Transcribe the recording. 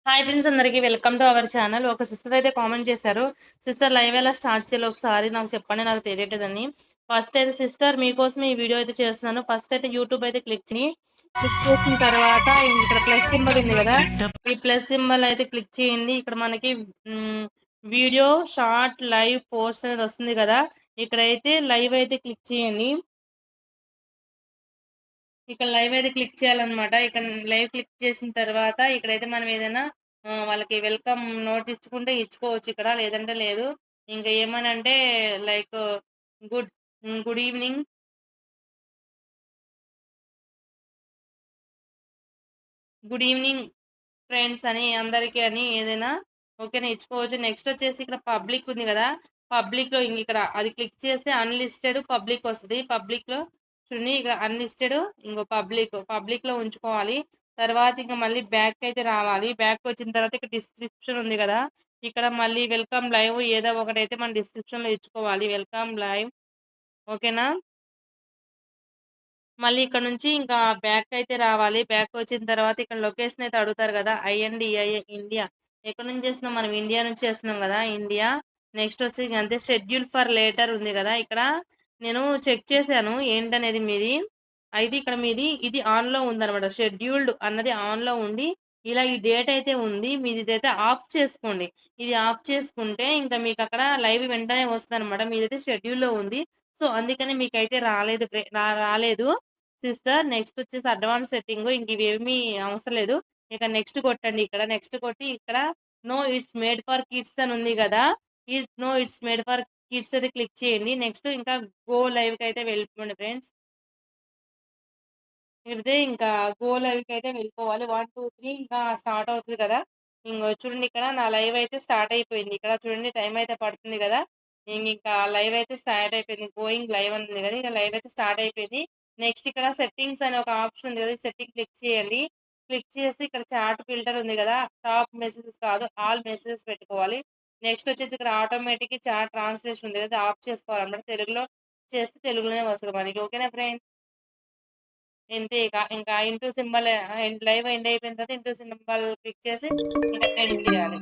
Hi friends, అందరికి welcome to our channel. ఒక sister అయితే కామెంట్ చేశారు, సిస్టర్ లైవ్ ఎలా స్టార్ట్ చేయాలి ఒకసారి నాకు చెప్పండి, నాకు తెలియట్లేదని. ఫస్ట్ అయితే సిస్టర్ మీకోసం ఈ వీడియో అయితే చేస్తున్నాను. ఫస్ట్ అయితే యూట్యూబ్ అయితే క్లిక్ చేసిన తర్వాత ఇక్కడ ప్లస్ సింబల్ ఉంది కదా, ఈ ప్లస్ సింబల్ అయితే క్లిక్ చేయండి. ఇక్కడ మనకి వీడియో షార్ట్ లైవ్ పోస్ట్ అనేది వస్తుంది కదా, ఇక్కడైతే లైవ్ అయితే క్లిక్ చేయండి. ఇక్కడ లైవ్ అయితే క్లిక్ చేయాలన్నమాట. ఇక్కడ లైవ్ క్లిక్ చేసిన తర్వాత ఇక్కడైతే మనం ఏదైనా వాళ్ళకి వెల్కమ్ నోట్ ఇచ్చుకుంటే ఇచ్చుకోవచ్చు ఇక్కడ, లేదంటే లేదు. ఇంకా ఏమని అంటే like good good evening, good evening friends అని అందరికీ అని ఏదైనా ఓకేనా ఇచ్చుకోవచ్చు. నెక్స్ట్ వచ్చేసి ఇక్కడ పబ్లిక్ ఉంది కదా, పబ్లిక్ లో ఇక్కడ అది క్లిక్ చేస్తే అన్లిస్టెడ్ పబ్లిక్ వస్తుంది. పబ్లిక్ లో చూడండి, ఇక్కడ అన్లిస్టెడ్ ఇంకో పబ్లిక్ లో ఉంచుకోవాలి. తర్వాత ఇంకా మళ్ళీ బ్యాక్ అయితే రావాలి. బ్యాక్ వచ్చిన తర్వాత ఇక్కడ డిస్క్రిప్షన్ ఉంది కదా, ఇక్కడ మళ్ళీ వెల్కమ్ లైవ్ ఏదో ఒకటైతే మన డిస్క్రిప్షన్ లో ఇచ్చుకోవాలి, వెల్కమ్ లైవ్. ఓకేనా, మళ్ళీ ఇక్కడ నుంచి ఇంకా బ్యాక్ అయితే రావాలి. బ్యాక్ వచ్చిన తర్వాత ఇక్కడ లొకేషన్ అయితే అడుగుతారు కదా, ఐఎన్డిఐ ఇండియా. ఎక్కడ నుంచి చేస్తున్నాం మనం, ఇండియా నుంచి చేస్తున్నాం కదా, ఇండియా. నెక్స్ట్ వచ్చి అంతే, షెడ్యూల్ ఫర్ లేటర్ ఉంది కదా, ఇక్కడ నేను చెక్ చేశాను ఏంటనేది మీది. అయితే ఇక్కడ మీది ఇది ఆన్ లో ఉందన్నమాట, షెడ్యూల్డ్ అన్నది ఆన్ లో ఉండి ఇలా ఈ డేట్ అయితే ఉంది మీది, ఇదైతే ఆఫ్ చేసుకోండి. ఇది ఆఫ్ చేసుకుంటే ఇంకా మీకు అక్కడ లైవ్ వెంటనే వస్తుంది అనమాట. మీదైతే షెడ్యూల్లో ఉంది, సో అందుకని మీకైతే రాలేదు సిస్టర్. నెక్స్ట్ వచ్చేసి అడ్వాన్స్ సెట్టింగ్, ఇంక ఇవేమీ అవసరం లేదు. ఇక నెక్స్ట్ కొట్టండి. ఇక్కడ నెక్స్ట్ కొట్టి ఇక్కడ no it's made for kids అని ఉంది కదా, ఈ no it's made for kids అయితే క్లిక్ చేయండి. నెక్స్ట్ ఇంకా గో లైవ్ కి అయితే వెళ్ళిపోండి ఫ్రెండ్స్. ఇదే ఇంకా గో లైవ్ కి అయితే వెళ్ళిపోవాలి. 1 2 3 ఇంకా స్టార్ట్ అవుతుంది కదా. ఇంకో చూడండి, ఇక్కడ నా లైవ్ అయితే స్టార్ట్ అయిపోయింది. ఇక్కడ చూడండి టైం అయితే పడుతుంది కదా, ఇంకా లైవ్ అయితే స్టార్ట్ అయిపోయింది. గోయింగ్ లైవ్ అని ఉంది కదా, ఇక లైవ్ అయితే స్టార్ట్ అయిపోయింది. నెక్స్ట్ ఇక్కడ సెట్టింగ్స్ అనే ఒక ఆప్షన్ ఉంది కదా, సెట్టింగ్ క్లిక్ చేయండి. క్లిక్ చేసి ఇక్కడ చాట్ ఫిల్టర్ ఉంది కదా, టాప్ మెసేజెస్ కాదు ఆల్ మెసేజెస్ పెట్టుకోవాలి. నెక్స్ట్ వచ్చేసి ఇక్కడ ఆటోమేటిక్ చాట్ ట్రాన్స్లేషన్ ఉంది కదా, ఆఫ్ చేసుకోవాలన్నమాట. తెలుగులో చేస్తే తెలుగులోనే వస్తుంది మనకి. ఓకేనా ఫ్రెండ్, ఇంతే. ఇంకా ఇంటూ సింబల్ లైవ్ ఎండ్ అయిపోయిన తర్వాత ఇంటూ సింబల్ క్లిక్ చేసి ఇంకా ఎండ్ చేయాలి.